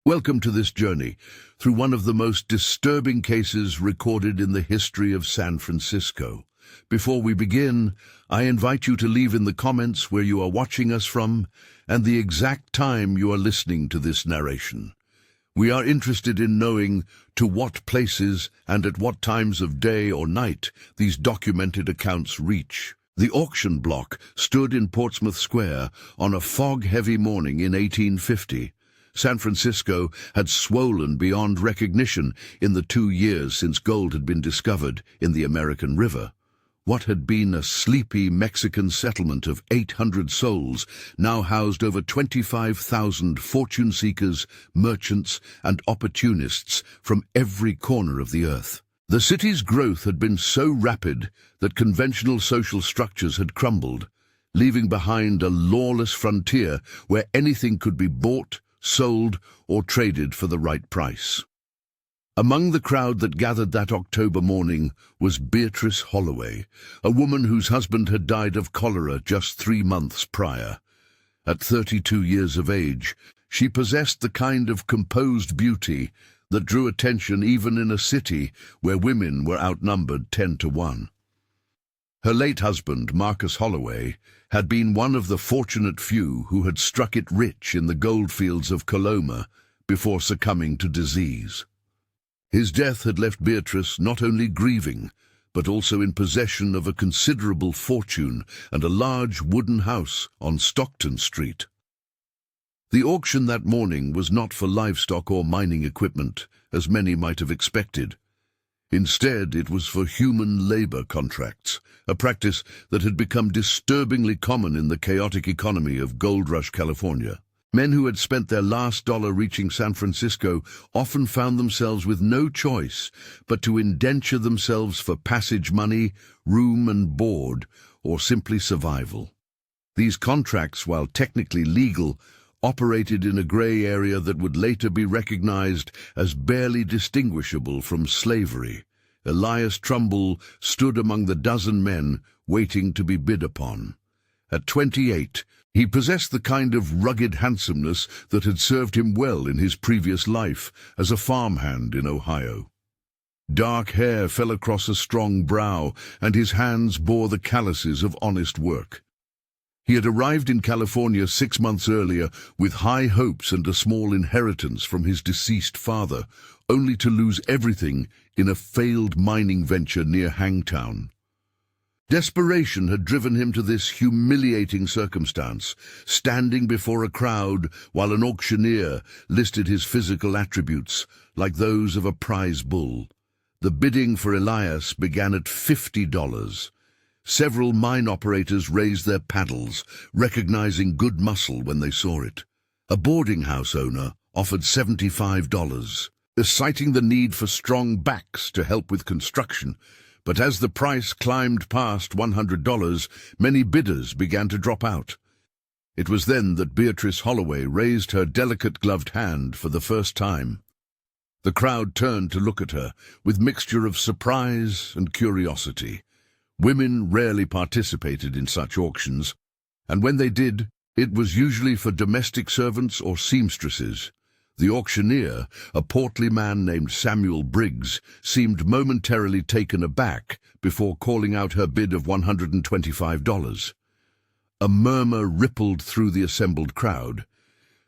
Welcome to this journey through one of the most disturbing cases recorded in the history of San Francisco. Before we begin, I invite you to leave in the comments where you are watching us from and the exact time you are listening to this narration. We are interested in knowing to what places and at what times of day or night these documented accounts reach. The auction block stood in Portsmouth Square on a fog-heavy morning in 1850. San Francisco had swollen beyond recognition in the 2 years since gold had been discovered in the American River. What had been a sleepy Mexican settlement of 800 souls now housed over 25,000 fortune seekers, merchants, and opportunists from every corner of the earth. The city's growth had been so rapid that conventional social structures had crumbled, leaving behind a lawless frontier where anything could be bought, sold, or traded for the right price. Among the crowd that gathered that October morning was Beatrice Holloway, a woman whose husband had died of cholera just 3 months prior. At 32 years of age, she possessed the kind of composed beauty that drew attention even in a city where women were outnumbered 10-1. Her late husband, Marcus Holloway, had been one of the fortunate few who had struck it rich in the goldfields of Coloma before succumbing to disease. His death had left Beatrice not only grieving, but also in possession of a considerable fortune and a large wooden house on Stockton Street. The auction that morning was not for livestock or mining equipment, as many might have expected. Instead, it was for human labor contracts, a practice that had become disturbingly common in the chaotic economy of Gold Rush, California. Men who had spent their last dollar reaching San Francisco often found themselves with no choice but to indenture themselves for passage money, room and board, or simply survival. These contracts, while technically legal, operated in a gray area that would later be recognized as barely distinguishable from slavery. Elias Trumbull stood among the dozen men waiting to be bid upon. At 28, he possessed the kind of rugged handsomeness that had served him well in his previous life as a farmhand in Ohio. Dark hair fell across a strong brow, and his hands bore the calluses of honest work. He had arrived in California 6 months earlier with high hopes and a small inheritance from his deceased father, only to lose everything in a failed mining venture near Hangtown. Desperation had driven him to this humiliating circumstance, standing before a crowd while an auctioneer listed his physical attributes like those of a prize bull. The bidding for Elias began at $50. Several mine operators raised their paddles, recognizing good muscle when they saw it. A boarding house owner offered $75, citing the need for strong backs to help with construction. But as the price climbed past $100, many bidders began to drop out. It was then that Beatrice Holloway raised her delicate gloved hand for the first time. The crowd turned to look at her with mixture of surprise and curiosity. Women rarely participated in such auctions, and when they did, it was usually for domestic servants or seamstresses. The auctioneer, a portly man named Samuel Briggs, seemed momentarily taken aback before calling out her bid of $125. A murmur rippled through the assembled crowd.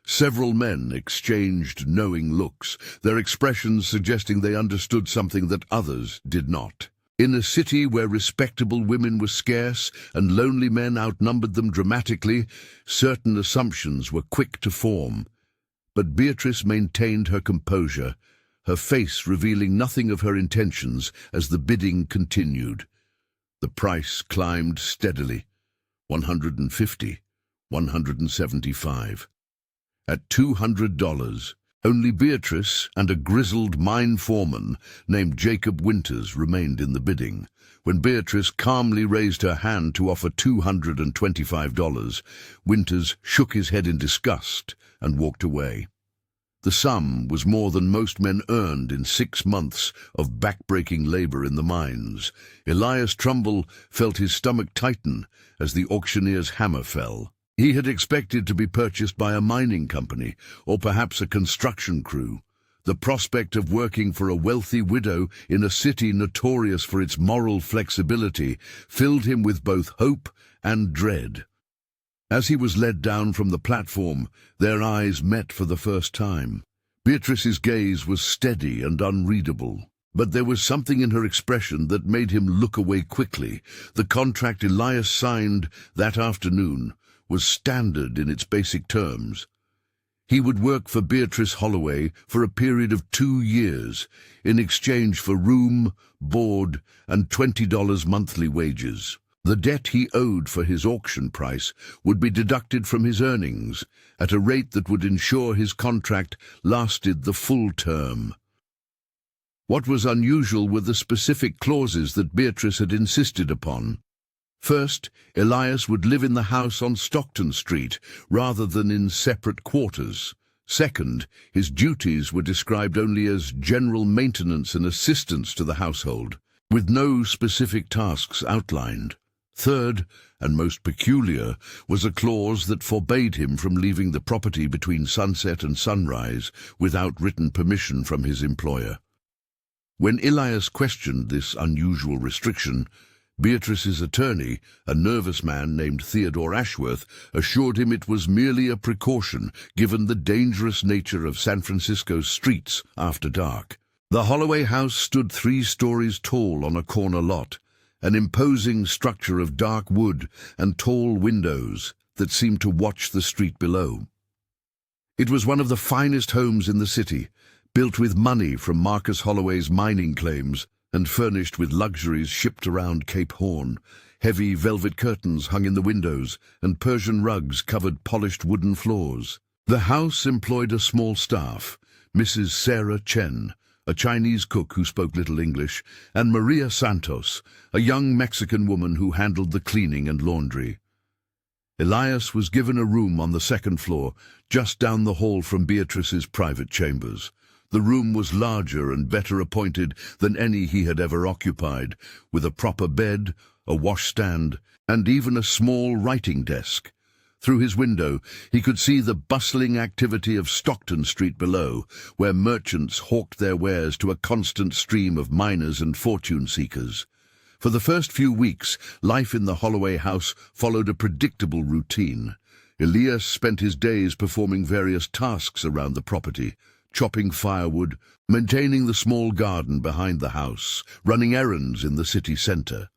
Several men exchanged knowing looks, their expressions suggesting they understood something that others did not. In a city where respectable women were scarce and lonely men outnumbered them dramatically, certain assumptions were quick to form. But Beatrice maintained her composure, her face revealing nothing of her intentions as the bidding continued. The price climbed steadily. $150, $175. At $200, only Beatrice and a grizzled mine foreman named Jacob Winters remained in the bidding. When Beatrice calmly raised her hand to offer $225, Winters shook his head in disgust and walked away. The sum was more than most men earned in 6 months of back-breaking labor in the mines. Elias Trumbull felt his stomach tighten as the auctioneer's hammer fell. He had expected to be purchased by a mining company or perhaps a construction crew. The prospect of working for a wealthy widow in a city notorious for its moral flexibility filled him with both hope and dread. As he was led down from the platform, their eyes met for the first time. Beatrice's gaze was steady and unreadable, but there was something in her expression that made him look away quickly. The contract Elias signed that afternoon was standard in its basic terms. He would work for Beatrice Holloway for a period of 2 years in exchange for room, board, and $20 monthly wages. The debt he owed for his auction price would be deducted from his earnings at a rate that would ensure his contract lasted the full term. What was unusual were the specific clauses that Beatrice had insisted upon. First, Elias would live in the house on Stockton Street rather than in separate quarters. Second, his duties were described only as general maintenance and assistance to the household, with no specific tasks outlined. Third, and most peculiar, was a clause that forbade him from leaving the property between sunset and sunrise without written permission from his employer. When Elias questioned this unusual restriction, Beatrice's attorney, a nervous man named Theodore Ashworth, assured him it was merely a precaution given the dangerous nature of San Francisco's streets after dark. The Holloway house stood 3 stories tall on a corner lot, an imposing structure of dark wood and tall windows that seemed to watch the street below. It was one of the finest homes in the city, built with money from Marcus Holloway's mining claims and furnished with luxuries shipped around Cape Horn. Heavy velvet curtains hung in the windows, and Persian rugs covered polished wooden floors. The house employed a small staff: Mrs. Sarah Chen, a Chinese cook who spoke little English, and Maria Santos, a young Mexican woman who handled the cleaning and laundry. Elias was given a room on the 2nd floor, just down the hall from Beatrice's private chambers. The room was larger and better appointed than any he had ever occupied, with a proper bed, a washstand, and even a small writing desk. Through his window, he could see the bustling activity of Stockton Street below, where merchants hawked their wares to a constant stream of miners and fortune-seekers. For the first few weeks, life in the Holloway house followed a predictable routine. Elias spent his days performing various tasks around the property: chopping firewood, maintaining the small garden behind the house, running errands in the city center.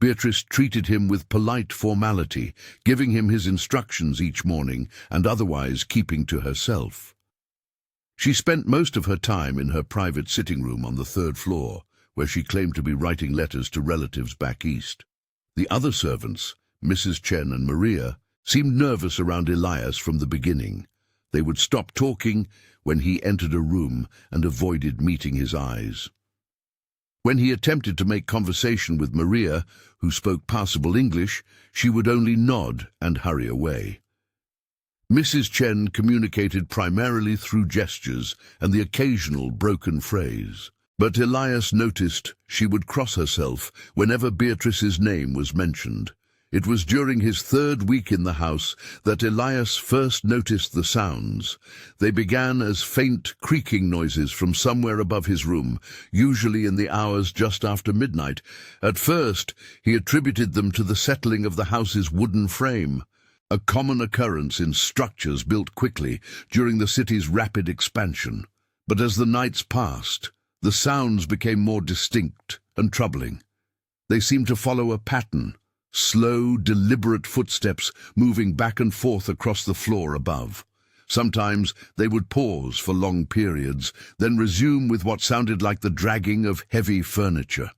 Beatrice treated him with polite formality, giving him his instructions each morning and otherwise keeping to herself. She spent most of her time in her private sitting room on the 3rd floor, where she claimed to be writing letters to relatives back east. The other servants, Mrs. Chen and Maria, seemed nervous around Elias from the beginning. They would stop talking when he entered a room and avoided meeting his eyes. When he attempted to make conversation with Maria, who spoke passable English, she would only nod and hurry away. Mrs. Chen communicated primarily through gestures and the occasional broken phrase, but Elias noticed she would cross herself whenever Beatrice's name was mentioned. It was during his 3rd week in the house that Elias first noticed the sounds. They began as faint creaking noises from somewhere above his room, usually in the hours just after midnight. At first, he attributed them to the settling of the house's wooden frame, a common occurrence in structures built quickly during the city's rapid expansion. But as the nights passed, the sounds became more distinct and troubling. They seemed to follow a pattern: slow, deliberate footsteps moving back and forth across the floor above. Sometimes they would pause for long periods, then resume with what sounded like the dragging of heavy furniture.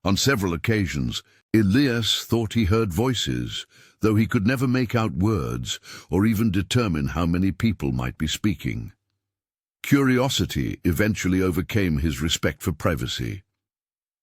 On several occasions, Elias thought he heard voices, though he could never make out words or even determine how many people might be speaking. Curiosity eventually overcame his respect for privacy.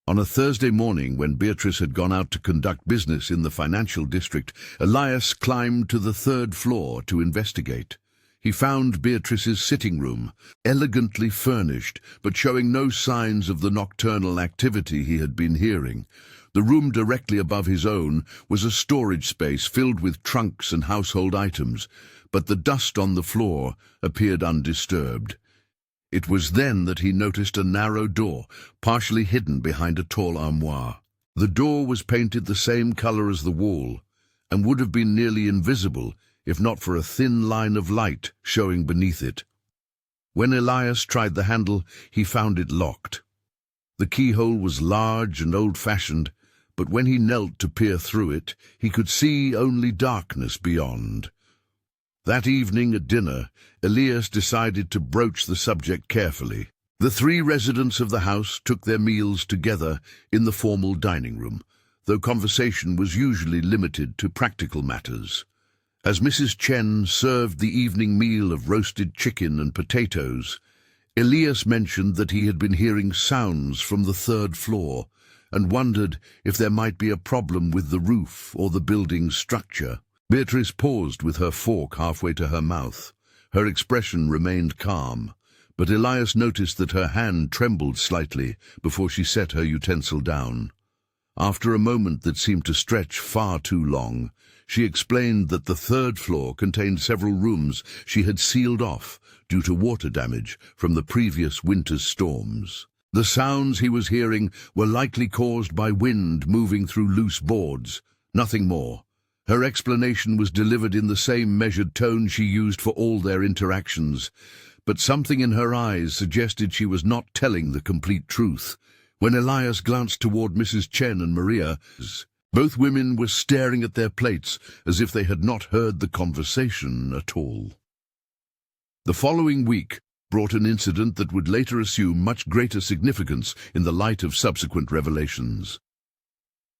On a Thursday morning, when Beatrice had gone out to conduct business in the financial district, Elias climbed to the 3rd floor to investigate. He found Beatrice's sitting room, elegantly furnished, but showing no signs of the nocturnal activity he had been hearing. The room directly above his own was a storage space filled with trunks and household items, but the dust on the floor appeared undisturbed. It was then that he noticed a narrow door, partially hidden behind a tall armoire. The door was painted the same color as the wall, and would have been nearly invisible if not for a thin line of light showing beneath it. When Elias tried the handle, he found it locked. The keyhole was large and old-fashioned, but when he knelt to peer through it, he could see only darkness beyond. That evening at dinner, Elias decided to broach the subject carefully. The three residents of the house took their meals together in the formal dining room, though conversation was usually limited to practical matters. As Mrs. Chen served the evening meal of roasted chicken and potatoes, Elias mentioned that he had been hearing sounds from the third floor and wondered if there might be a problem with the roof or the building's structure. Beatrice paused with her fork halfway to her mouth. Her expression remained calm, but Elias noticed that her hand trembled slightly before she set her utensil down. After a moment that seemed to stretch far too long, she explained that the third floor contained several rooms she had sealed off due to water damage from the previous winter's storms. The sounds he was hearing were likely caused by wind moving through loose boards, nothing more. Her explanation was delivered in the same measured tone she used for all their interactions, but something in her eyes suggested she was not telling the complete truth. When Elias glanced toward Mrs. Chen and Maria, both women were staring at their plates as if they had not heard the conversation at all. The following week brought an incident that would later assume much greater significance in the light of subsequent revelations.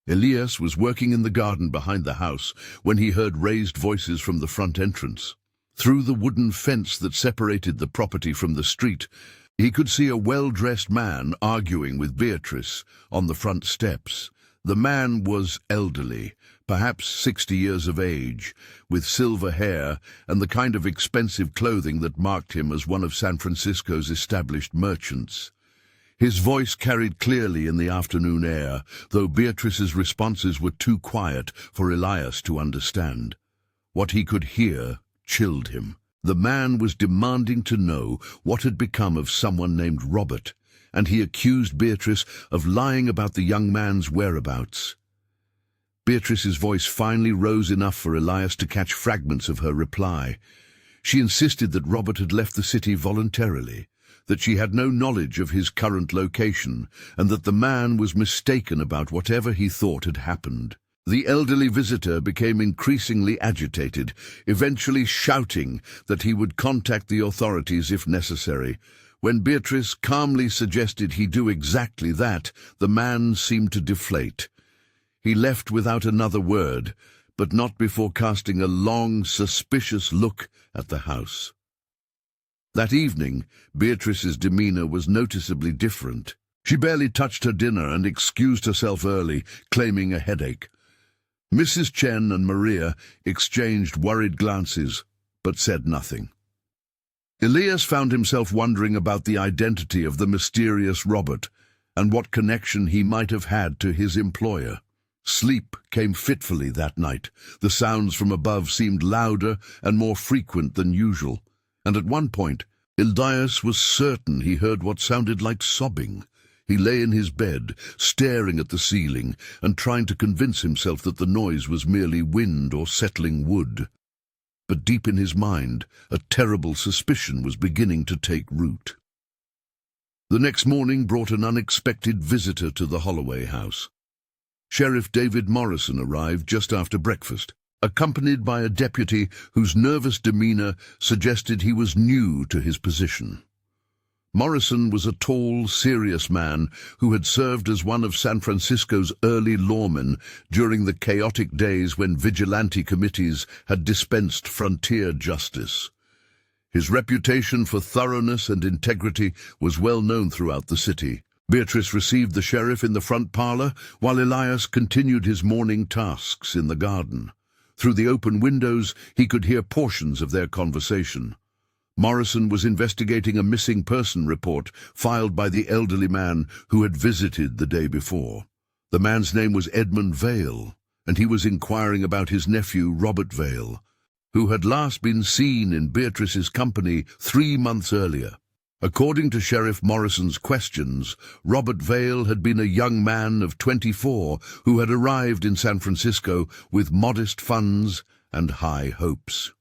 Elias was working in the garden behind the house when he heard raised voices from the front entrance. Through the wooden fence that separated the property from the street, he could see a well-dressed man arguing with Beatrice on the front steps. The man was elderly, perhaps 60 years of age, with silver hair and the kind of expensive clothing that marked him as one of San Francisco's established merchants. His voice carried clearly in the afternoon air, though Beatrice's responses were too quiet for Elias to understand. What he could hear chilled him. The man was demanding to know what had become of someone named Robert, and he accused Beatrice of lying about the young man's whereabouts. Beatrice's voice finally rose enough for Elias to catch fragments of her reply. She insisted that Robert had left the city voluntarily, that she had no knowledge of his current location, and that the man was mistaken about whatever he thought had happened. The elderly visitor became increasingly agitated, eventually shouting that he would contact the authorities if necessary. When Beatrice calmly suggested he do exactly that, the man seemed to deflate. He left without another word, but not before casting a long, suspicious look at the house. That evening, Beatrice's demeanor was noticeably different. She barely touched her dinner and excused herself early, claiming a headache. Mrs. Chen and Maria exchanged worried glances, but said nothing. Elias found himself wondering about the identity of the mysterious Robert and what connection he might have had to his employer. Sleep came fitfully that night. The sounds from above seemed louder and more frequent than usual, and at one point, Elias was certain he heard what sounded like sobbing. He lay in his bed, staring at the ceiling and trying to convince himself that the noise was merely wind or settling wood. But deep in his mind, a terrible suspicion was beginning to take root. The next morning brought an unexpected visitor to the Holloway house. Sheriff David Morrison arrived just after breakfast, accompanied by a deputy whose nervous demeanor suggested he was new to his position. Morrison was a tall, serious man who had served as one of San Francisco's early lawmen during the chaotic days when vigilante committees had dispensed frontier justice. His reputation for thoroughness and integrity was well known throughout the city. Beatrice received the sheriff in the front parlor, while Elias continued his morning tasks in the garden. Through the open windows, he could hear portions of their conversation. Morrison was investigating a missing person report filed by the elderly man who had visited the day before. The man's name was Edmund Vale, and he was inquiring about his nephew Robert Vale, who had last been seen in Beatrice's company 3 months earlier. According to Sheriff Morrison's questions, Robert Vale had been a young man of 24 who had arrived in San Francisco with modest funds and high hopes.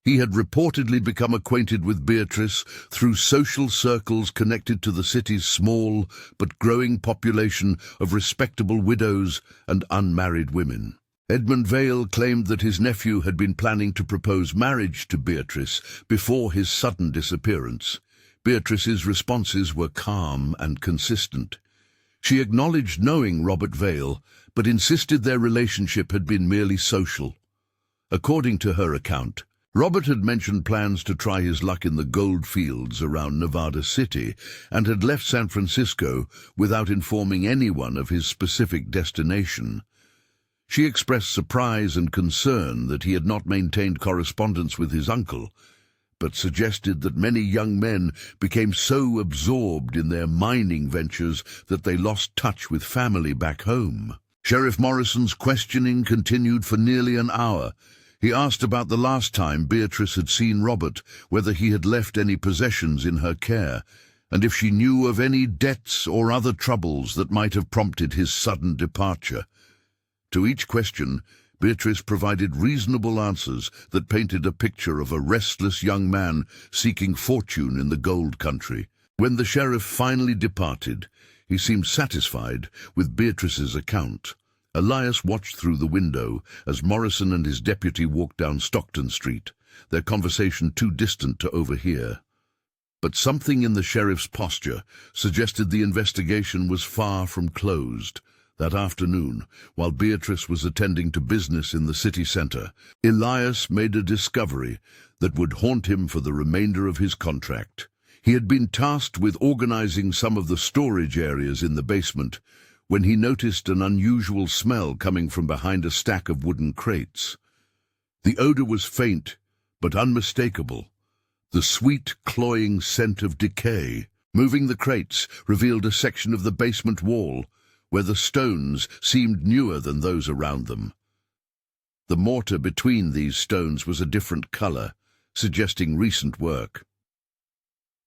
He had reportedly become acquainted with Beatrice through social circles connected to the city's small but growing population of respectable widows and unmarried women. Edmund Vale claimed that his nephew had been planning to propose marriage to Beatrice before his sudden disappearance. Beatrice's responses were calm and consistent. She acknowledged knowing Robert Vale, but insisted their relationship had been merely social. According to her account, Robert had mentioned plans to try his luck in the gold fields around Nevada City and had left San Francisco without informing anyone of his specific destination. She expressed surprise and concern that he had not maintained correspondence with his uncle, but suggested that many young men became so absorbed in their mining ventures that they lost touch with family back home. Sheriff Morrison's questioning continued for nearly an hour. He asked about the last time Beatrice had seen Robert, whether he had left any possessions in her care, and if she knew of any debts or other troubles that might have prompted his sudden departure. To each question, Beatrice provided reasonable answers that painted a picture of a restless young man seeking fortune in the gold country. When the sheriff finally departed, he seemed satisfied with Beatrice's account. Elias watched through the window as Morrison and his deputy walked down Stockton Street, their conversation too distant to overhear. But something in the sheriff's posture suggested the investigation was far from closed. That afternoon, while Beatrice was attending to business in the city center, Elias made a discovery that would haunt him for the remainder of his contract. He had been tasked with organizing some of the storage areas in the basement when he noticed an unusual smell coming from behind a stack of wooden crates. The odor was faint, but unmistakable, the sweet, cloying scent of decay. Moving the crates revealed a section of the basement wall where the stones seemed newer than those around them. The mortar between these stones was a different color, suggesting recent work.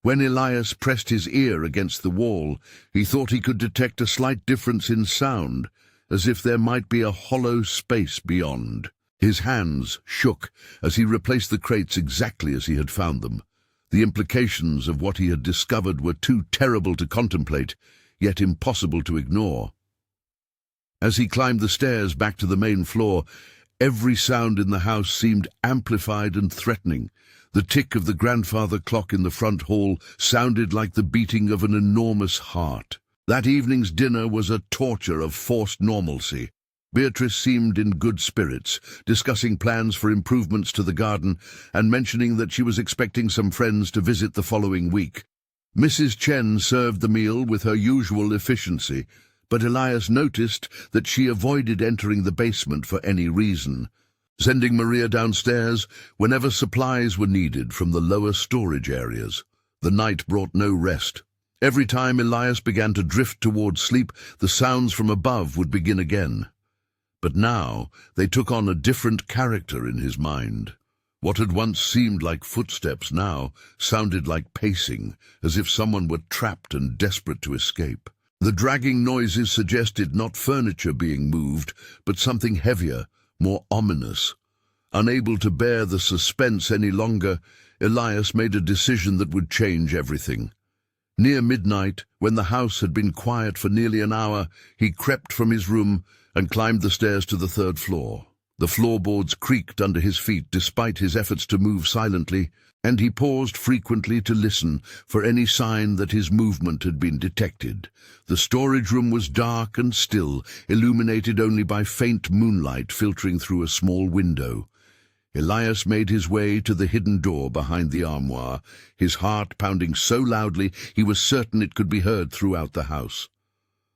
When Elias pressed his ear against the wall, he thought he could detect a slight difference in sound, as if there might be a hollow space beyond. His hands shook as he replaced the crates exactly as he had found them. The implications of what he had discovered were too terrible to contemplate, yet impossible to ignore. As he climbed the stairs back to the main floor, every sound in the house seemed amplified and threatening. The tick of the grandfather clock in the front hall sounded like the beating of an enormous heart. That evening's dinner was a torture of forced normalcy. Beatrice seemed in good spirits, discussing plans for improvements to the garden and mentioning that she was expecting some friends to visit the following week. Mrs. Chen served the meal with her usual efficiency, but Elias noticed that she avoided entering the basement for any reason, sending Maria downstairs whenever supplies were needed from the lower storage areas. The night brought no rest. Every time Elias began to drift toward sleep, the sounds from above would begin again. But now they took on a different character in his mind. What had once seemed like footsteps now sounded like pacing, as if someone were trapped and desperate to escape. The dragging noises suggested not furniture being moved, but something heavier, more ominous. Unable to bear the suspense any longer, Elias made a decision that would change everything. Near midnight, when the house had been quiet for nearly an hour, he crept from his room and climbed the stairs to the 3rd floor. The floorboards creaked under his feet despite his efforts to move silently, and he paused frequently to listen for any sign that his movement had been detected. The storage room was dark and still, illuminated only by faint moonlight filtering through a small window. Elias made his way to the hidden door behind the armoire, his heart pounding so loudly he was certain it could be heard throughout the house.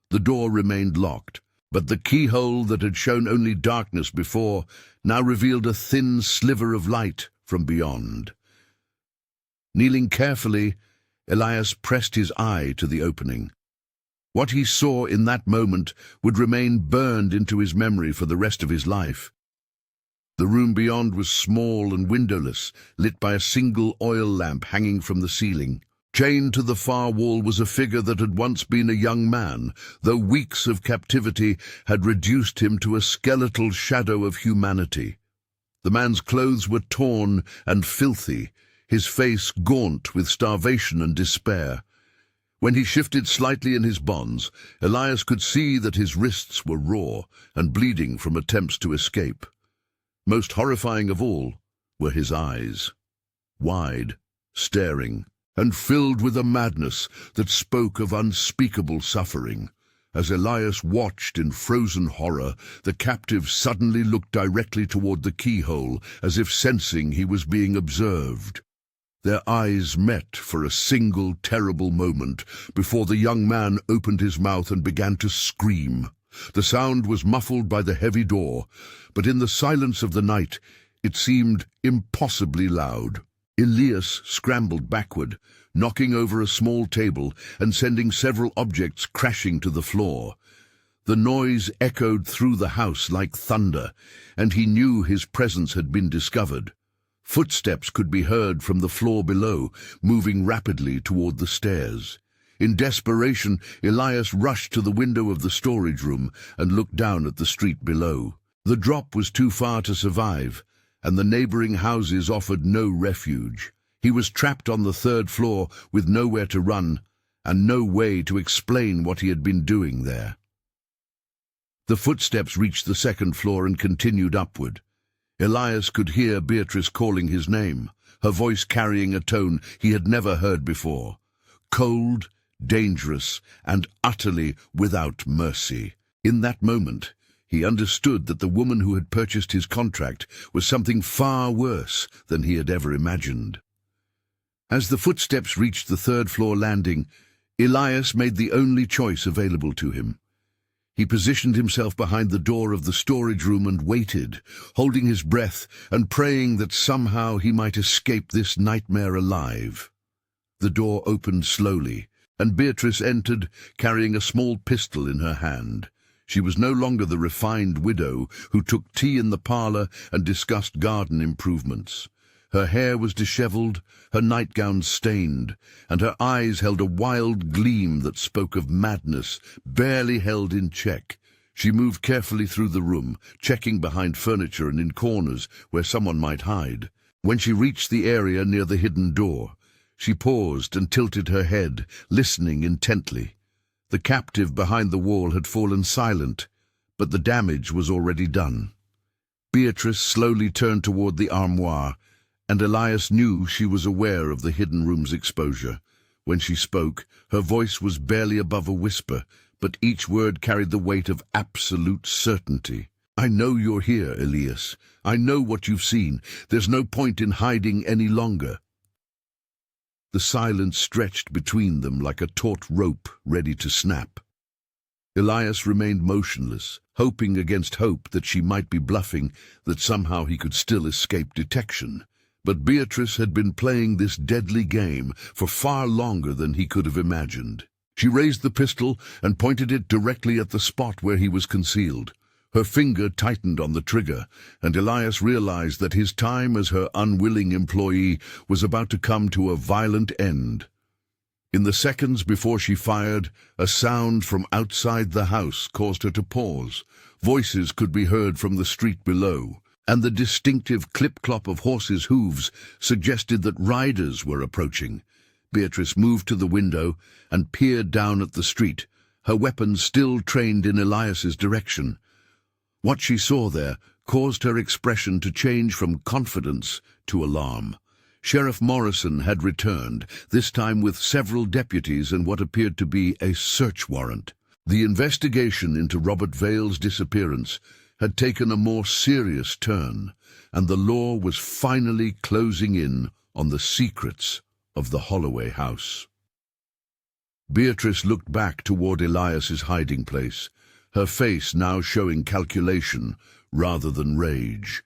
The door remained locked, but the keyhole that had shown only darkness before now revealed a thin sliver of light from beyond. Kneeling carefully, Elias pressed his eye to the opening. What he saw in that moment would remain burned into his memory for the rest of his life. The room beyond was small and windowless, lit by a single oil lamp hanging from the ceiling. Chained to the far wall was a figure that had once been a young man, though weeks of captivity had reduced him to a skeletal shadow of humanity. The man's clothes were torn and filthy, his face gaunt with starvation and despair. When he shifted slightly in his bonds, Elias could see that his wrists were raw and bleeding from attempts to escape. Most horrifying of all were his eyes, wide, staring, and filled with a madness that spoke of unspeakable suffering. As Elias watched in frozen horror, the captive suddenly looked directly toward the keyhole, as if sensing he was being observed. Their eyes met for a single terrible moment before the young man opened his mouth and began to scream. The sound was muffled by the heavy door, but in the silence of the night it seemed impossibly loud. Elias scrambled backward, knocking over a small table and sending several objects crashing to the floor. The noise echoed through the house like thunder, and he knew his presence had been discovered. Footsteps could be heard from the floor below, moving rapidly toward the stairs. In desperation, Elias rushed to the window of the storage room and looked down at the street below. The drop was too far to survive, and the neighboring houses offered no refuge. He was trapped on the third floor with nowhere to run and no way to explain what he had been doing there. The footsteps reached the second floor and continued upward. Elias could hear Beatrice calling his name, her voice carrying a tone he had never heard before. Cold, dangerous, and utterly without mercy. In that moment, he understood that the woman who had purchased his contract was something far worse than he had ever imagined. As the footsteps reached the third-floor landing, Elias made the only choice available to him. He positioned himself behind the door of the storage room and waited, holding his breath and praying that somehow he might escape this nightmare alive. The door opened slowly, and Beatrice entered, carrying a small pistol in her hand. She was no longer the refined widow who took tea in the parlor and discussed garden improvements. Her hair was disheveled, her nightgown stained, and her eyes held a wild gleam that spoke of madness, barely held in check. She moved carefully through the room, checking behind furniture and in corners where someone might hide. When she reached the area near the hidden door, she paused and tilted her head, listening intently. The captive behind the wall had fallen silent, but the damage was already done. Beatrice slowly turned toward the armoire, and Elias knew she was aware of the hidden room's exposure. When she spoke, her voice was barely above a whisper, but each word carried the weight of absolute certainty. "I know you're here, Elias. I know what you've seen. There's no point in hiding any longer." The silence stretched between them like a taut rope ready to snap. Elias remained motionless, hoping against hope that she might be bluffing, that somehow he could still escape detection. But Beatrice had been playing this deadly game for far longer than he could have imagined. She raised the pistol and pointed it directly at the spot where he was concealed. Her finger tightened on the trigger, and Elias realized that his time as her unwilling employee was about to come to a violent end. In the seconds before she fired, a sound from outside the house caused her to pause. Voices could be heard from the street below, and the distinctive clip-clop of horses' hooves suggested that riders were approaching. Beatrice moved to the window and peered down at the street, her weapon still trained in Elias's direction. What she saw there caused her expression to change from confidence to alarm. Sheriff Morrison had returned, this time with several deputies and what appeared to be a search warrant. The investigation into Robert Vale's disappearance had taken a more serious turn, and the law was finally closing in on the secrets of the Holloway house. Beatrice looked back toward Elias's hiding place, her face now showing calculation rather than rage.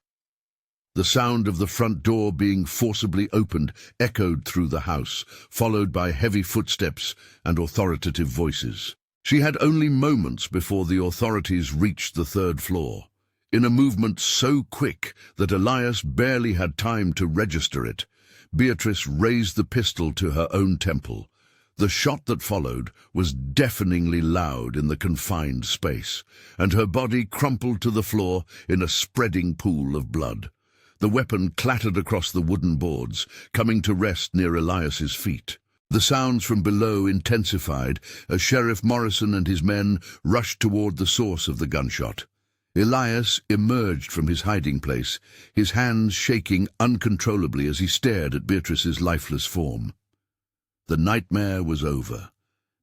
The sound of the front door being forcibly opened echoed through the house, followed by heavy footsteps and authoritative voices. She had only moments before the authorities reached the third floor. In a movement so quick that Elias barely had time to register it, Beatrice raised the pistol to her own temple. The shot that followed was deafeningly loud in the confined space, and her body crumpled to the floor in a spreading pool of blood. The weapon clattered across the wooden boards, coming to rest near Elias's feet. The sounds from below intensified as Sheriff Morrison and his men rushed toward the source of the gunshot. Elias emerged from his hiding place, his hands shaking uncontrollably as he stared at Beatrice's lifeless form. The nightmare was over,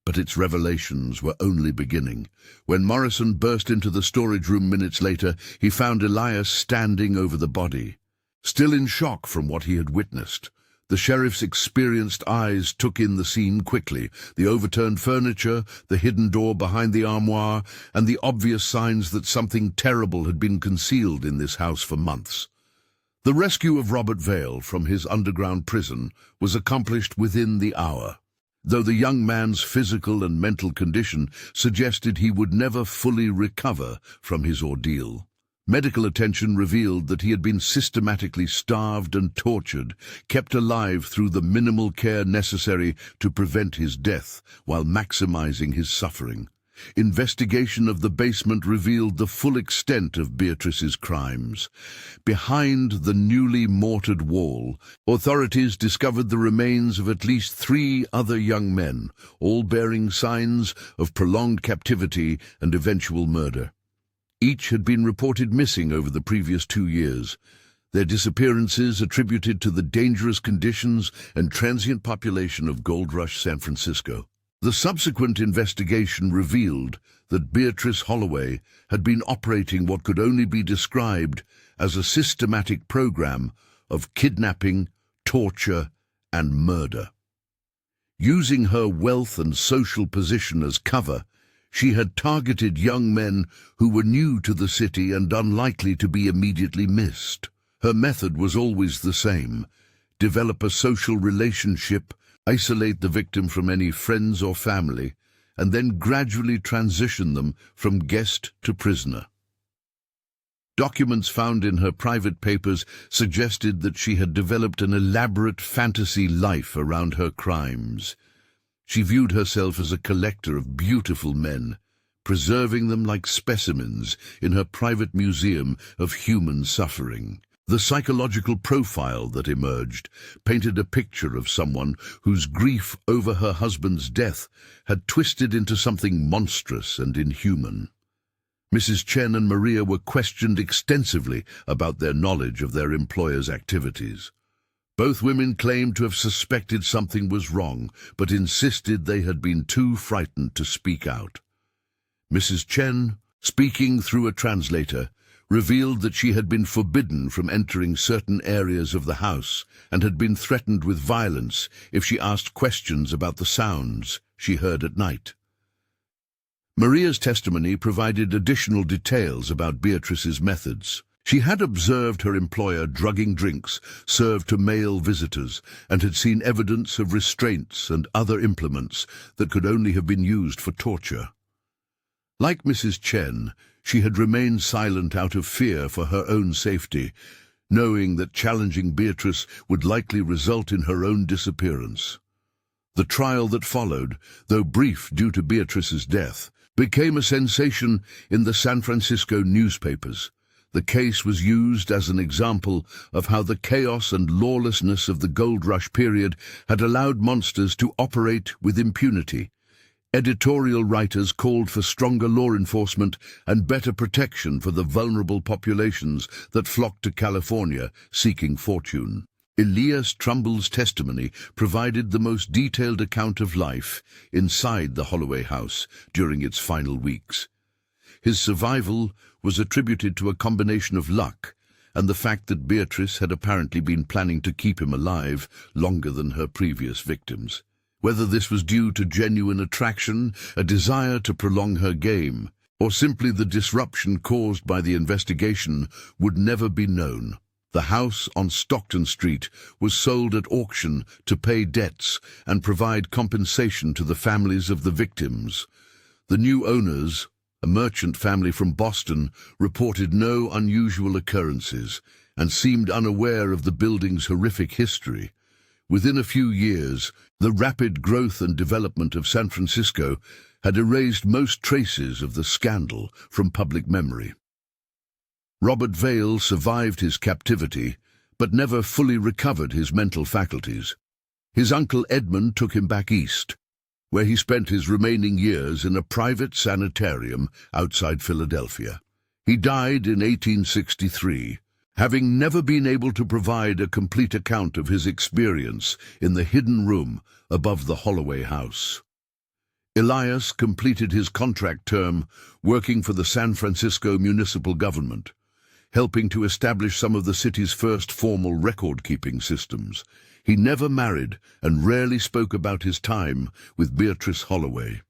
but its revelations were only beginning. When Morrison burst into the storage room minutes later, he found Elias standing over the body. Still in shock from what he had witnessed, the sheriff's experienced eyes took in the scene quickly: the overturned furniture, the hidden door behind the armoire, and the obvious signs that something terrible had been concealed in this house for months. The rescue of Robert Vale from his underground prison was accomplished within the hour, though the young man's physical and mental condition suggested he would never fully recover from his ordeal. Medical attention revealed that he had been systematically starved and tortured, kept alive through the minimal care necessary to prevent his death while maximizing his suffering. Investigation of the basement revealed the full extent of Beatrice's crimes. Behind the newly mortared wall, authorities discovered the remains of at least 3 other young men, all bearing signs of prolonged captivity and eventual murder. Each had been reported missing over the previous 2 years, their disappearances attributed to the dangerous conditions and transient population of Gold Rush San Francisco. The subsequent investigation revealed that Beatrice Holloway had been operating what could only be described as a systematic program of kidnapping, torture, and murder. Using her wealth and social position as cover, she had targeted young men who were new to the city and unlikely to be immediately missed. Her method was always the same: develop a social relationship, isolate the victim from any friends or family, and then gradually transition them from guest to prisoner. Documents found in her private papers suggested that she had developed an elaborate fantasy life around her crimes. She viewed herself as a collector of beautiful men, preserving them like specimens in her private museum of human suffering. The psychological profile that emerged painted a picture of someone whose grief over her husband's death had twisted into something monstrous and inhuman. Mrs. Chen and Maria were questioned extensively about their knowledge of their employer's activities. Both women claimed to have suspected something was wrong, but insisted they had been too frightened to speak out. Mrs. Chen, speaking through a translator, revealed that she had been forbidden from entering certain areas of the house and had been threatened with violence if she asked questions about the sounds she heard at night. Maria's testimony provided additional details about Beatrice's methods. She had observed her employer drugging drinks served to male visitors and had seen evidence of restraints and other implements that could only have been used for torture. Like Mrs. Chen, she had remained silent out of fear for her own safety, knowing that challenging Beatrice would likely result in her own disappearance. The trial that followed, though brief due to Beatrice's death, became a sensation in the San Francisco newspapers. The case was used as an example of how the chaos and lawlessness of the Gold Rush period had allowed monsters to operate with impunity. Editorial writers called for stronger law enforcement and better protection for the vulnerable populations that flocked to California seeking fortune. Elias Trumbull's testimony provided the most detailed account of life inside the Holloway house during its final weeks. His survival was attributed to a combination of luck and the fact that Beatrice had apparently been planning to keep him alive longer than her previous victims. Whether this was due to genuine attraction, a desire to prolong her game, or simply the disruption caused by the investigation would never be known. The house on Stockton Street was sold at auction to pay debts and provide compensation to the families of the victims. The new owners, a merchant family from Boston, reported no unusual occurrences and seemed unaware of the building's horrific history. Within a few years, the rapid growth and development of San Francisco had erased most traces of the scandal from public memory. Robert Vale survived his captivity, but never fully recovered his mental faculties. His uncle Edmund took him back east, where he spent his remaining years in a private sanitarium outside Philadelphia. He died in 1863, having never been able to provide a complete account of his experience in the hidden room above the Holloway house. Elias completed his contract term working for the San Francisco municipal government, helping to establish some of the city's first formal record-keeping systems. He never married and rarely spoke about his time with Beatrice Holloway.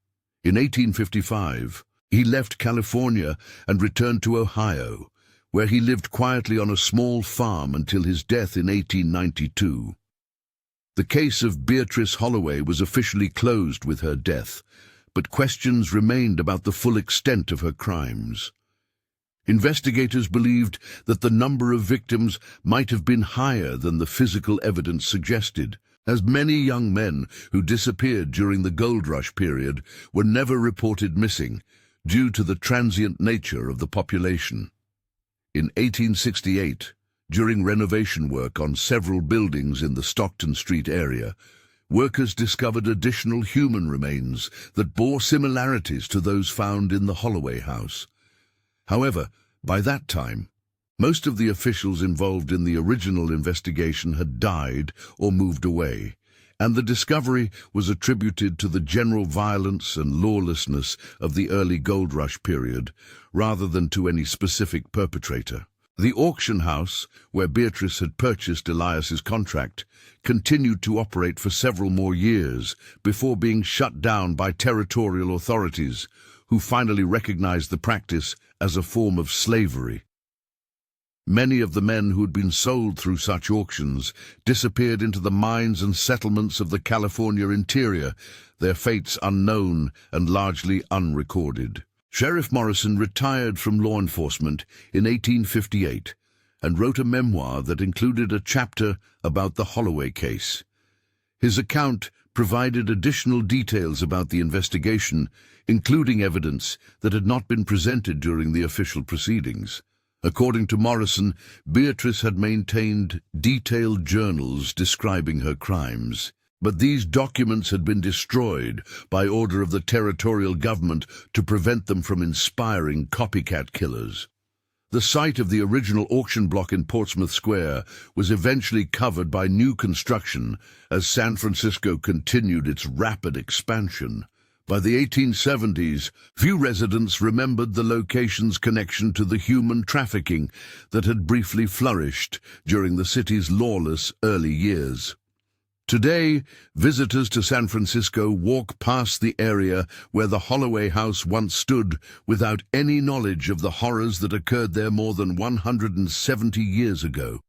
In 1855, he left California and returned to Ohio, where he lived quietly on a small farm until his death in 1892. The case of Beatrice Holloway was officially closed with her death, but questions remained about the full extent of her crimes. Investigators believed that the number of victims might have been higher than the physical evidence suggested, as many young men who disappeared during the gold rush period were never reported missing due to the transient nature of the population. In 1868, during renovation work on several buildings in the Stockton Street area, workers discovered additional human remains that bore similarities to those found in the Holloway house. However, by that time, most of the officials involved in the original investigation had died or moved away, and the discovery was attributed to the general violence and lawlessness of the early gold rush period, rather than to any specific perpetrator. The auction house, where Beatrice had purchased Elias's contract, continued to operate for several more years before being shut down by territorial authorities, who finally recognized the practice as a form of slavery. Many of the men who had been sold through such auctions disappeared into the mines and settlements of the California interior, their fates unknown and largely unrecorded. Sheriff Morrison retired from law enforcement in 1858 and wrote a memoir that included a chapter about the Holloway case. His account provided additional details about the investigation, including evidence that had not been presented during the official proceedings. According to Morrison, Beatrice had maintained detailed journals describing her crimes, but these documents had been destroyed by order of the territorial government to prevent them from inspiring copycat killers. The site of the original auction block in Portsmouth Square was eventually covered by new construction as San Francisco continued its rapid expansion. By the 1870s, few residents remembered the location's connection to the human trafficking that had briefly flourished during the city's lawless early years. Today, visitors to San Francisco walk past the area where the Holloway house once stood without any knowledge of the horrors that occurred there more than 170 years ago.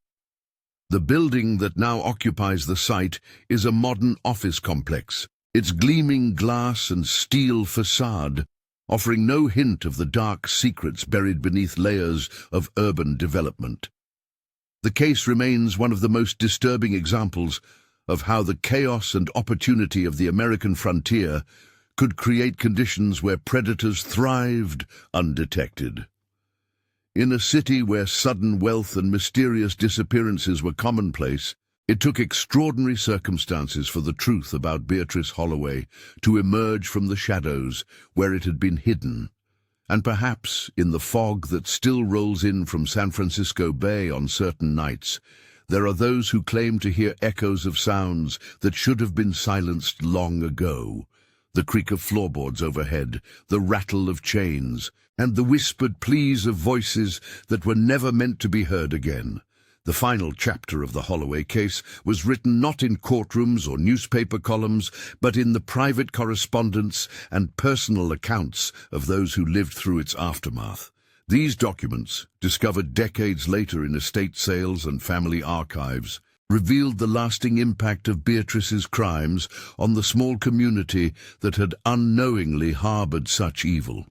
The building that now occupies the site is a modern office complex, its gleaming glass and steel facade offering no hint of the dark secrets buried beneath layers of urban development. The case remains one of the most disturbing examples of how the chaos and opportunity of the American frontier could create conditions where predators thrived undetected. In a city where sudden wealth and mysterious disappearances were commonplace, it took extraordinary circumstances for the truth about Beatrice Holloway to emerge from the shadows where it had been hidden. And perhaps, in the fog that still rolls in from San Francisco Bay on certain nights, there are those who claim to hear echoes of sounds that should have been silenced long ago. The creak of floorboards overhead, the rattle of chains, and the whispered pleas of voices that were never meant to be heard again. The final chapter of the Holloway case was written not in courtrooms or newspaper columns, but in the private correspondence and personal accounts of those who lived through its aftermath. These documents, discovered decades later in estate sales and family archives, revealed the lasting impact of Beatrice's crimes on the small community that had unknowingly harbored such evil.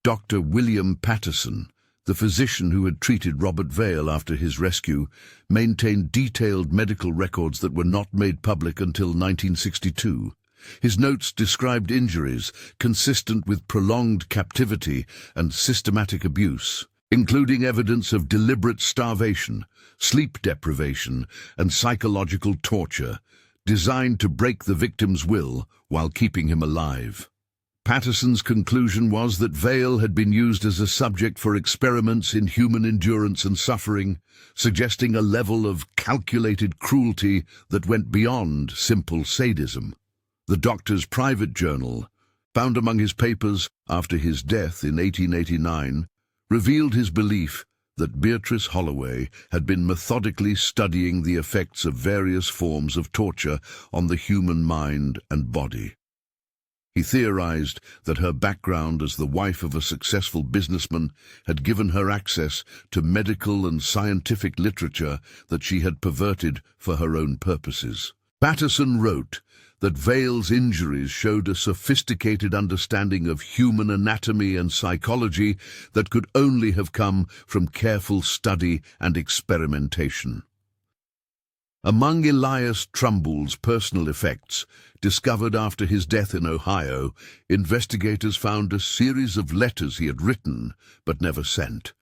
Dr. William Patterson, the physician who had treated Robert Vale after his rescue, maintained detailed medical records that were not made public until 1962. His notes described injuries consistent with prolonged captivity and systematic abuse, including evidence of deliberate starvation, sleep deprivation, and psychological torture, designed to break the victim's will while keeping him alive. Patterson's conclusion was that Vale had been used as a subject for experiments in human endurance and suffering, suggesting a level of calculated cruelty that went beyond simple sadism. The doctor's private journal, found among his papers after his death in 1889, revealed his belief that Beatrice Holloway had been methodically studying the effects of various forms of torture on the human mind and body. He theorized that her background as the wife of a successful businessman had given her access to medical and scientific literature that she had perverted for her own purposes. Patterson wrote that Vale's injuries showed a sophisticated understanding of human anatomy and psychology that could only have come from careful study and experimentation. Among Elias Trumbull's personal effects, discovered after his death in Ohio, investigators found a series of letters he had written but never sent.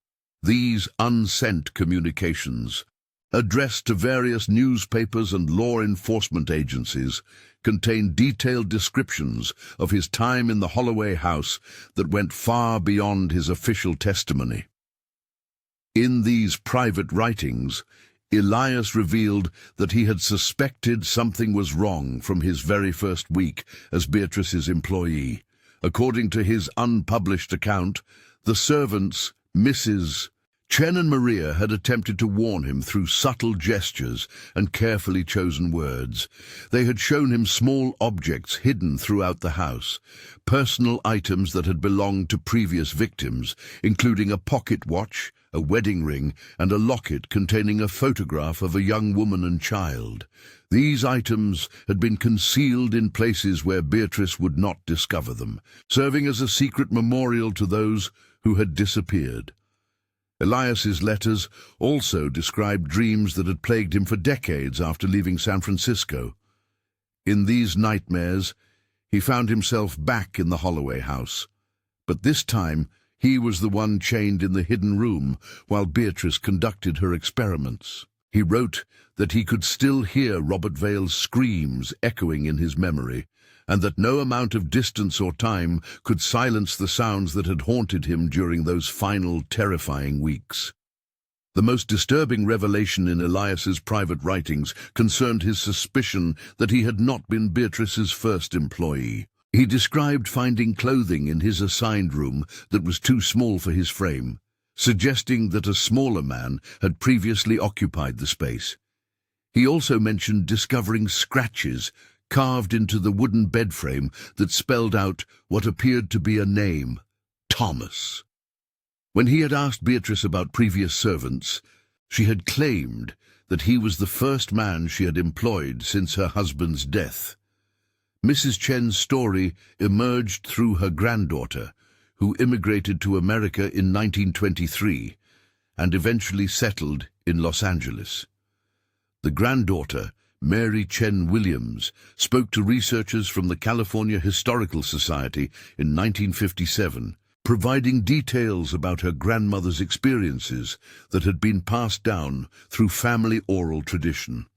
These unsent communications, addressed to various newspapers and law enforcement agencies, contained detailed descriptions of his time in the Holloway house that went far beyond his official testimony. In these private writings, Elias revealed that he had suspected something was wrong from his very first week as Beatrice's employee. According to his unpublished account, the servants, Mrs. Chen and Maria, had attempted to warn him through subtle gestures and carefully chosen words. They had shown him small objects hidden throughout the house, personal items that had belonged to previous victims, including a pocket watch, a wedding ring, and a locket containing a photograph of a young woman and child. These items had been concealed in places where Beatrice would not discover them, serving as a secret memorial to those who had disappeared. Elias's letters also described dreams that had plagued him for decades after leaving San Francisco. In these nightmares, he found himself back in the Holloway house, but this time he was the one chained in the hidden room while Beatrice conducted her experiments. He wrote that he could still hear Robert Vale's screams echoing in his memory, and that no amount of distance or time could silence the sounds that had haunted him during those final terrifying weeks. The most disturbing revelation in Elias's private writings concerned his suspicion that he had not been Beatrice's first employee. He described finding clothing in his assigned room that was too small for his frame, suggesting that a smaller man had previously occupied the space. He also mentioned discovering scratches carved into the wooden bed frame that spelled out what appeared to be a name, Thomas. When he had asked Beatrice about previous servants, she had claimed that he was the first man she had employed since her husband's death. Mrs. Chen's story emerged through her granddaughter, who immigrated to America in 1923 and eventually settled in Los Angeles. The granddaughter, Mary Chen Williams, spoke to researchers from the California Historical Society in 1957, providing details about her grandmother's experiences that had been passed down through family oral tradition.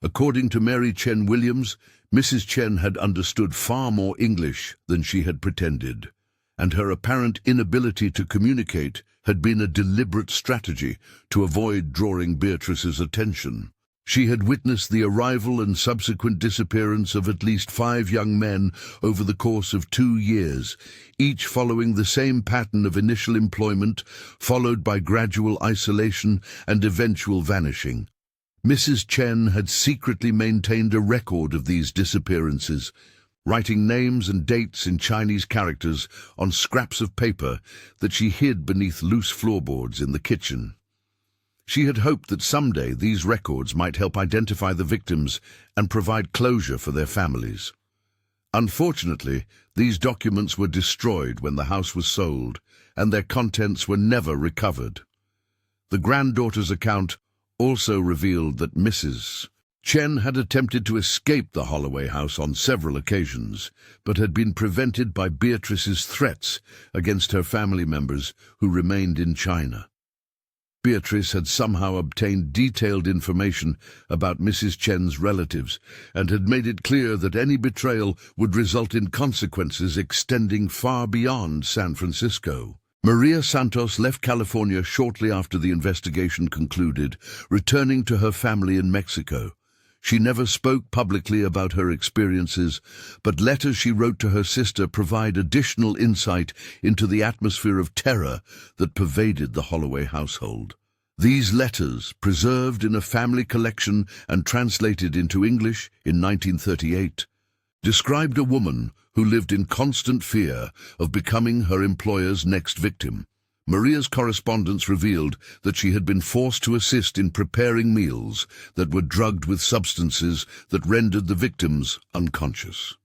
According to Mary Chen Williams, Mrs. Chen had understood far more English than she had pretended, and her apparent inability to communicate had been a deliberate strategy to avoid drawing Beatrice's attention. She had witnessed the arrival and subsequent disappearance of at least 5 young men over the course of 2 years, each following the same pattern of initial employment, followed by gradual isolation and eventual vanishing. Mrs. Chen had secretly maintained a record of these disappearances, writing names and dates in Chinese characters on scraps of paper that she hid beneath loose floorboards in the kitchen. She had hoped that someday these records might help identify the victims and provide closure for their families. Unfortunately, these documents were destroyed when the house was sold, and their contents were never recovered. The granddaughter's account also revealed that Mrs. Chen had attempted to escape the Holloway house on several occasions, but had been prevented by Beatrice's threats against her family members who remained in China. Beatrice had somehow obtained detailed information about Mrs. Chen's relatives and had made it clear that any betrayal would result in consequences extending far beyond San Francisco. Maria Santos left California shortly after the investigation concluded, returning to her family in Mexico. She never spoke publicly about her experiences, but letters she wrote to her sister provide additional insight into the atmosphere of terror that pervaded the Holloway household. These letters, preserved in a family collection and translated into English in 1938, described a woman who lived in constant fear of becoming her employer's next victim. Maria's correspondence revealed that she had been forced to assist in preparing meals that were drugged with substances that rendered the victims unconscious.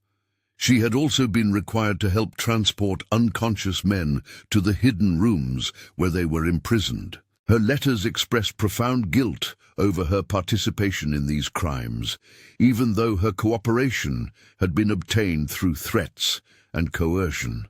She had also been required to help transport unconscious men to the hidden rooms where they were imprisoned. Her letters expressed profound guilt over her participation in these crimes, even though her cooperation had been obtained through threats and coercion.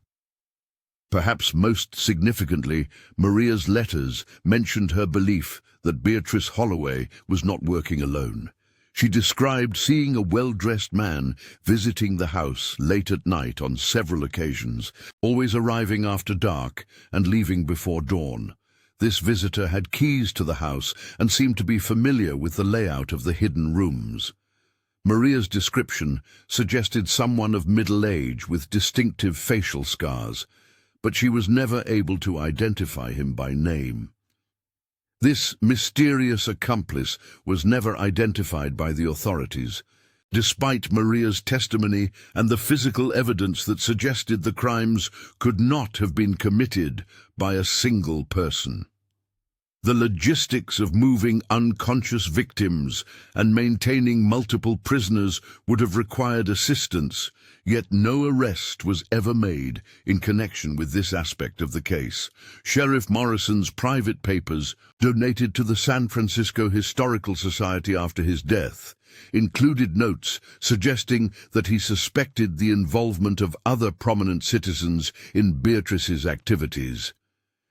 Perhaps most significantly, Maria's letters mentioned her belief that Beatrice Holloway was not working alone. She described seeing a well-dressed man visiting the house late at night on several occasions, always arriving after dark and leaving before dawn. This visitor had keys to the house and seemed to be familiar with the layout of the hidden rooms. Maria's description suggested someone of middle age with distinctive facial scars, but she was never able to identify him by name. This mysterious accomplice was never identified by the authorities, despite Maria's testimony and the physical evidence that suggested the crimes could not have been committed by a single person. The logistics of moving unconscious victims and maintaining multiple prisoners would have required assistance, yet no arrest was ever made in connection with this aspect of the case. Sheriff Morrison's private papers, donated to the San Francisco Historical Society after his death, included notes suggesting that he suspected the involvement of other prominent citizens in Beatrice's activities.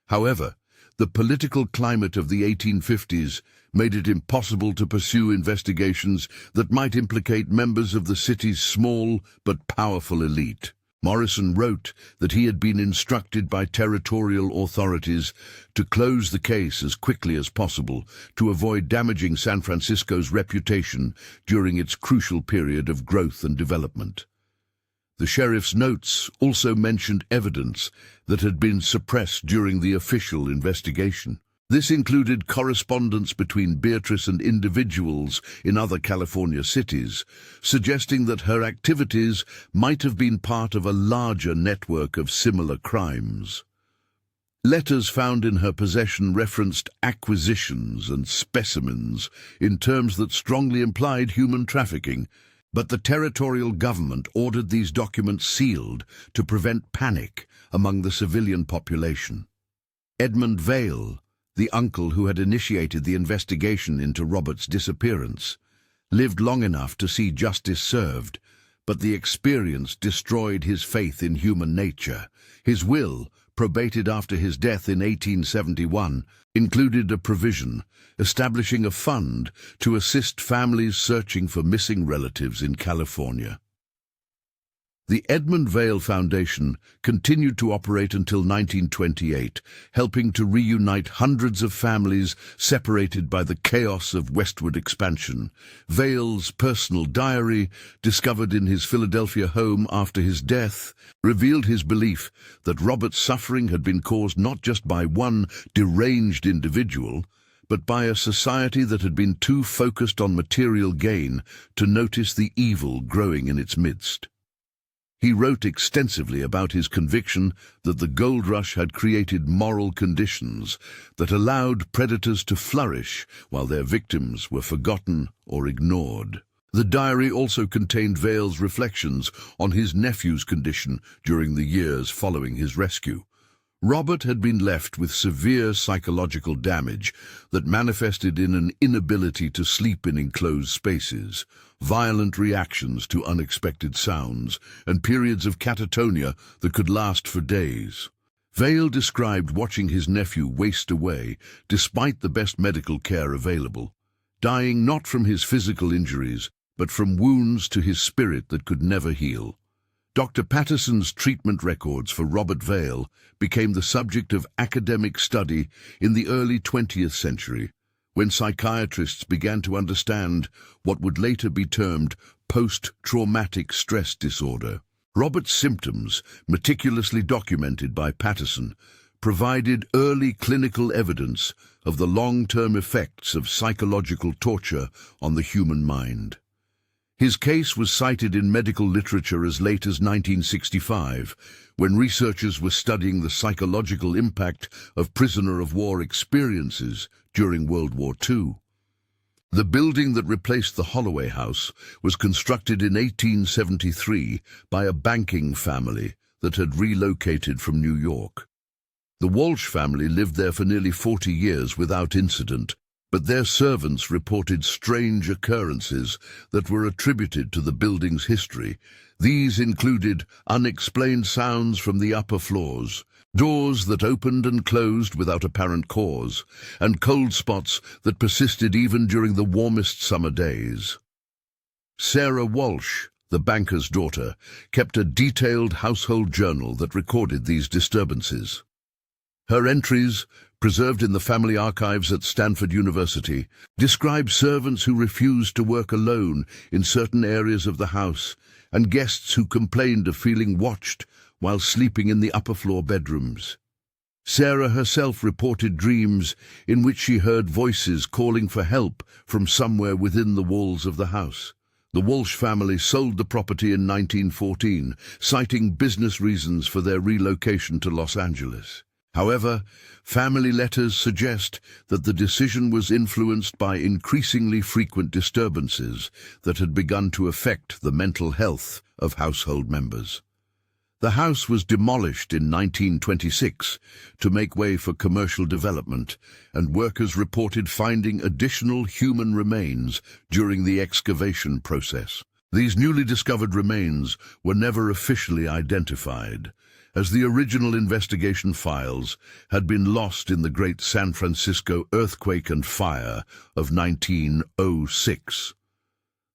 However, the political climate of the 1850s made it impossible to pursue investigations that might implicate members of the city's small but powerful elite. Morrison wrote that he had been instructed by territorial authorities to close the case as quickly as possible to avoid damaging San Francisco's reputation during its crucial period of growth and development. The sheriff's notes also mentioned evidence that had been suppressed during the official investigation. This included correspondence between Beatrice and individuals in other California cities, suggesting that her activities might have been part of a larger network of similar crimes. Letters found in her possession referenced acquisitions and specimens in terms that strongly implied human trafficking, but the territorial government ordered these documents sealed to prevent panic among the civilian population. Edmund Vail, the uncle who had initiated the investigation into Robert's disappearance, lived long enough to see justice served, but the experience destroyed his faith in human nature. His will, probated after his death in 1871, included a provision establishing a fund to assist families searching for missing relatives in California. The Edmund Vail Foundation continued to operate until 1928, helping to reunite hundreds of families separated by the chaos of westward expansion. Vail's personal diary, discovered in his Philadelphia home after his death, revealed his belief that Robert's suffering had been caused not just by one deranged individual, but by a society that had been too focused on material gain to notice the evil growing in its midst. He wrote extensively about his conviction that the gold rush had created moral conditions that allowed predators to flourish while their victims were forgotten or ignored. The diary also contained Vail's reflections on his nephew's condition during the years following his rescue. Robert had been left with severe psychological damage that manifested in an inability to sleep in enclosed spaces, violent reactions to unexpected sounds, and periods of catatonia that could last for days. Vail described watching his nephew waste away despite the best medical care available, dying not from his physical injuries, but from wounds to his spirit that could never heal. Dr. Patterson's treatment records for Robert Vail became the subject of academic study in the early 20th century, when psychiatrists began to understand what would later be termed post-traumatic stress disorder. Robert's symptoms, meticulously documented by Patterson, provided early clinical evidence of the long-term effects of psychological torture on the human mind. His case was cited in medical literature as late as 1965, when researchers were studying the psychological impact of prisoner-of-war experiences during World War II. The building that replaced the Holloway House was constructed in 1873 by a banking family that had relocated from New York. The Walsh family lived there for nearly 40 years without incident, but their servants reported strange occurrences that were attributed to the building's history. These included unexplained sounds from the upper floors, doors that opened and closed without apparent cause, and cold spots that persisted even during the warmest summer days. Sarah Walsh, the banker's daughter, kept a detailed household journal that recorded these disturbances. Her entries, preserved in the family archives at Stanford University, describe servants who refused to work alone in certain areas of the house and guests who complained of feeling watched while sleeping in the upper-floor bedrooms. Sarah herself reported dreams in which she heard voices calling for help from somewhere within the walls of the house. The Walsh family sold the property in 1914, citing business reasons for their relocation to Los Angeles. However, family letters suggest that the decision was influenced by increasingly frequent disturbances that had begun to affect the mental health of household members. The house was demolished in 1926 to make way for commercial development, and workers reported finding additional human remains during the excavation process. These newly discovered remains were never officially identified, as the original investigation files had been lost in the Great San Francisco Earthquake and Fire of 1906.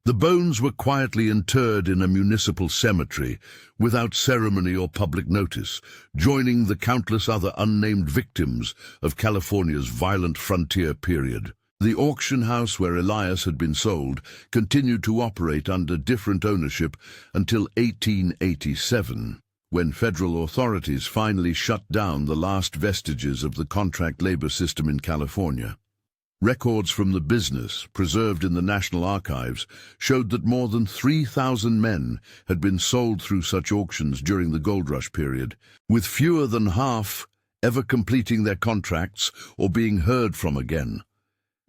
The bones were quietly interred in a municipal cemetery without ceremony or public notice, joining the countless other unnamed victims of California's violent frontier period. The auction house where Elias had been sold continued to operate under different ownership until 1887. When federal authorities finally shut down the last vestiges of the contract labor system in California. Records from the business, preserved in the National Archives, showed that more than 3,000 men had been sold through such auctions during the gold rush period, with fewer than half ever completing their contracts or being heard from again.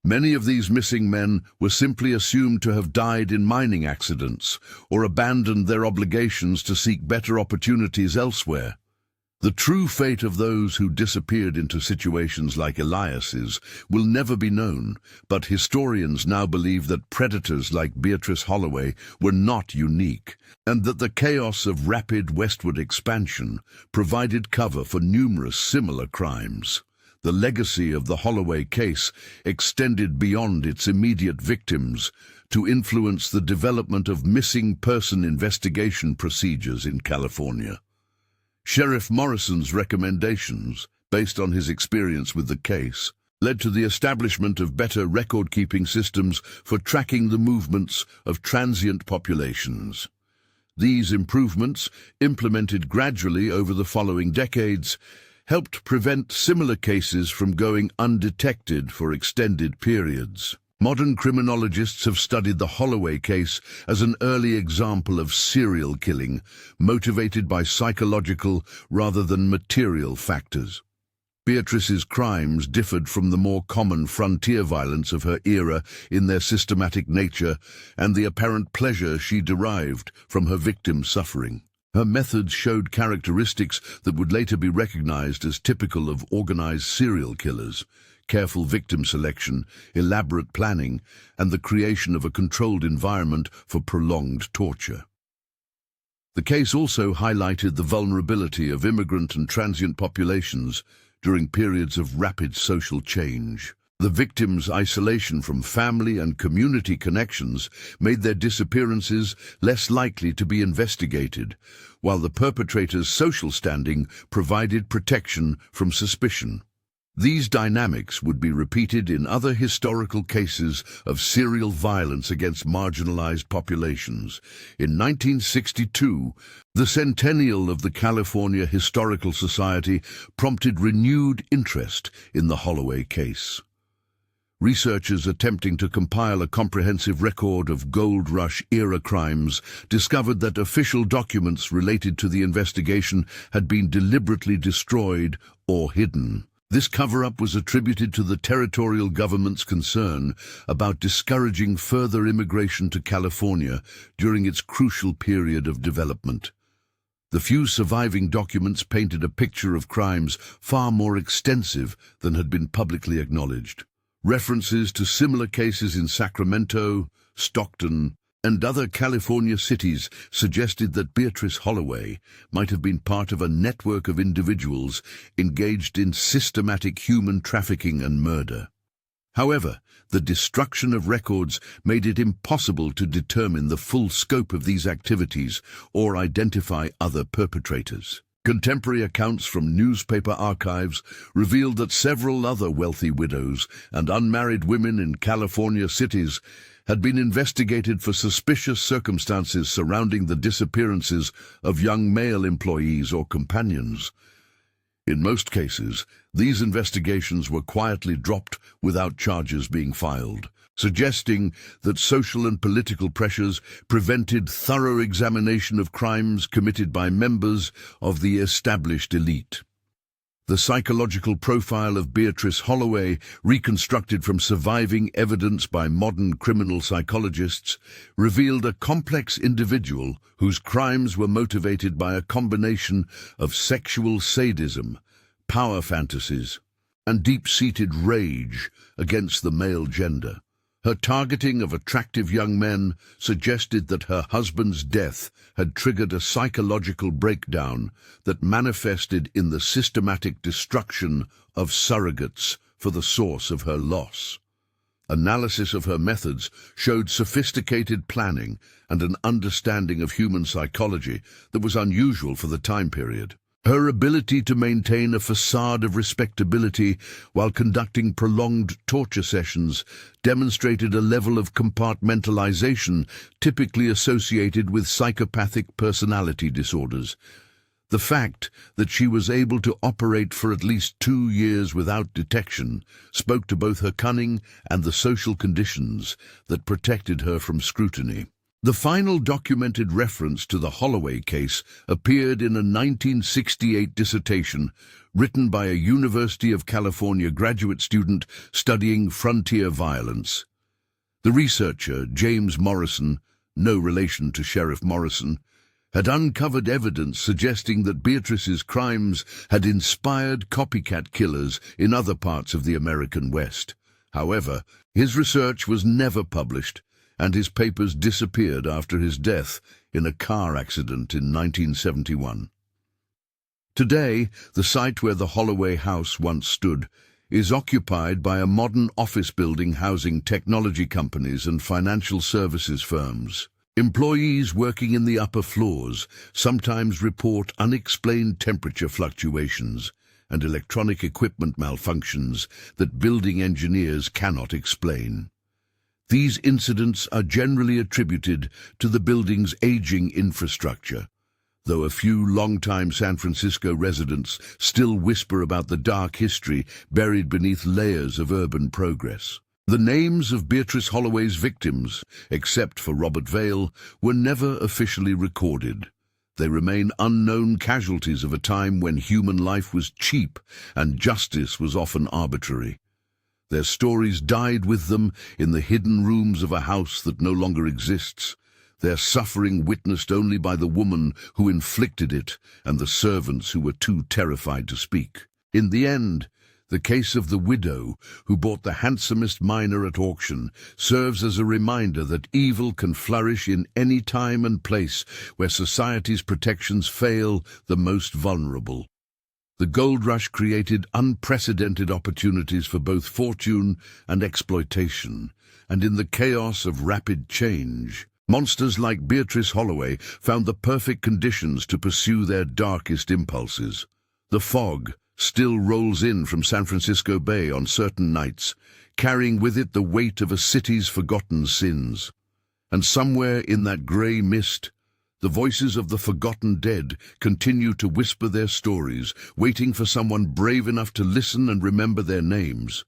Many of these missing men were simply assumed to have died in mining accidents or abandoned their obligations to seek better opportunities elsewhere. The true fate of those who disappeared into situations like Elias's will never be known, but historians now believe that predators like Beatrice Holloway were not unique, and that the chaos of rapid westward expansion provided cover for numerous similar crimes. The legacy of the Holloway case extended beyond its immediate victims to influence the development of missing person investigation procedures in California. Sheriff Morrison's recommendations, based on his experience with the case, led to the establishment of better record-keeping systems for tracking the movements of transient populations. These improvements, implemented gradually over the following decades, helped prevent similar cases from going undetected for extended periods. Modern criminologists have studied the Holloway case as an early example of serial killing, motivated by psychological rather than material factors. Beatrice's crimes differed from the more common frontier violence of her era in their systematic nature and the apparent pleasure she derived from her victims' suffering. Her methods showed characteristics that would later be recognized as typical of organized serial killers: careful victim selection, elaborate planning, and the creation of a controlled environment for prolonged torture. The case also highlighted the vulnerability of immigrant and transient populations during periods of rapid social change. The victims' isolation from family and community connections made their disappearances less likely to be investigated, while the perpetrator's social standing provided protection from suspicion. These dynamics would be repeated in other historical cases of serial violence against marginalized populations. In 1962, the centennial of the California Historical Society prompted renewed interest in the Holloway case. Researchers attempting to compile a comprehensive record of Gold Rush-era crimes discovered that official documents related to the investigation had been deliberately destroyed or hidden. This cover-up was attributed to the territorial government's concern about discouraging further immigration to California during its crucial period of development. The few surviving documents painted a picture of crimes far more extensive than had been publicly acknowledged. References to similar cases in Sacramento, Stockton, and other California cities suggested that Beatrice Holloway might have been part of a network of individuals engaged in systematic human trafficking and murder. However, the destruction of records made it impossible to determine the full scope of these activities or identify other perpetrators. Contemporary accounts from newspaper archives revealed that several other wealthy widows and unmarried women in California cities had been investigated for suspicious circumstances surrounding the disappearances of young male employees or companions. In most cases, these investigations were quietly dropped without charges being filed, suggesting that social and political pressures prevented thorough examination of crimes committed by members of the established elite. The psychological profile of Beatrice Holloway, reconstructed from surviving evidence by modern criminal psychologists, revealed a complex individual whose crimes were motivated by a combination of sexual sadism, power fantasies, and deep-seated rage against the male gender. Her targeting of attractive young men suggested that her husband's death had triggered a psychological breakdown that manifested in the systematic destruction of surrogates for the source of her loss. Analysis of her methods showed sophisticated planning and an understanding of human psychology that was unusual for the time period. Her ability to maintain a facade of respectability while conducting prolonged torture sessions demonstrated a level of compartmentalization typically associated with psychopathic personality disorders. The fact that she was able to operate for at least 2 years without detection spoke to both her cunning and the social conditions that protected her from scrutiny. The final documented reference to the Holloway case appeared in a 1968 dissertation written by a University of California graduate student studying frontier violence. The researcher, James Morrison, no relation to Sheriff Morrison, had uncovered evidence suggesting that Beatrice's crimes had inspired copycat killers in other parts of the American West. However, his research was never published, and his papers disappeared after his death in a car accident in 1971. Today, the site where the Holloway house once stood is occupied by a modern office building housing technology companies and financial services firms. Employees working in the upper floors sometimes report unexplained temperature fluctuations and electronic equipment malfunctions that building engineers cannot explain. These incidents are generally attributed to the building's aging infrastructure, though a few longtime San Francisco residents still whisper about the dark history buried beneath layers of urban progress. The names of Beatrice Holloway's victims, except for Robert Vale, were never officially recorded. They remain unknown casualties of a time when human life was cheap and justice was often arbitrary. Their stories died with them in the hidden rooms of a house that no longer exists, their suffering witnessed only by the woman who inflicted it and the servants who were too terrified to speak. In the end, the case of the widow who bought the handsomest miner at auction serves as a reminder that evil can flourish in any time and place where society's protections fail the most vulnerable. The gold rush created unprecedented opportunities for both fortune and exploitation, and in the chaos of rapid change, monsters like Beatrice Holloway found the perfect conditions to pursue their darkest impulses. The fog still rolls in from San Francisco Bay on certain nights, carrying with it the weight of a city's forgotten sins. And somewhere in that grey mist, the voices of the forgotten dead continue to whisper their stories, waiting for someone brave enough to listen and remember their names.